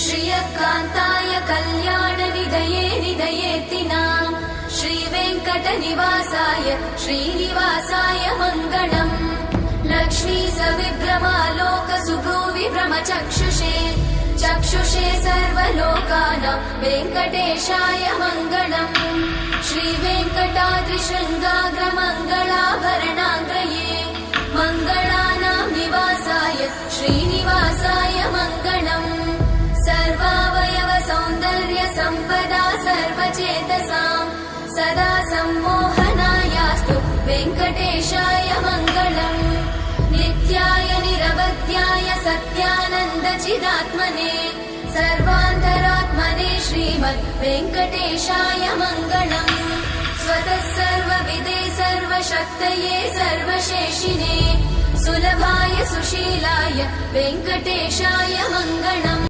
श्रियकान्ताय कल्याणनिधये निधयेत्तिनाम् श्रीवेङ्कटनिवासाय श्रीनिवासाय मङ्गलम् लक्ष्मी सविभ्रमालोकसुभ्रूविभ्रमचक्षुषे चक्षुषे सर्वलोकानां वेङ्कटेशाय मङ्गलम् श्रीवेङ्कटाद्रिशृङ्गाग्रमङ्गलाभरणाङ्ग्रये मङ्गलानां निवासाय श्रीनिवासाय मङ्गलम् सर्वावयव सौन्दर्य सम्पदा सर्वचेतसां सदा सम्मोहनायास्तु वेङ्कटेशाय मङ्गलम् नित्याय निरवध्याय सत्यानन्दचिदात्मने सर्वान्तरात्मने श्रीमद् वेङ्कटेशाय मङ्गलम् स्वतः सर्वविदे सर्वशक्तये सर्वशेषिने सुलभाय सुशीलाय वेङ्कटेशाय मङ्गलम्।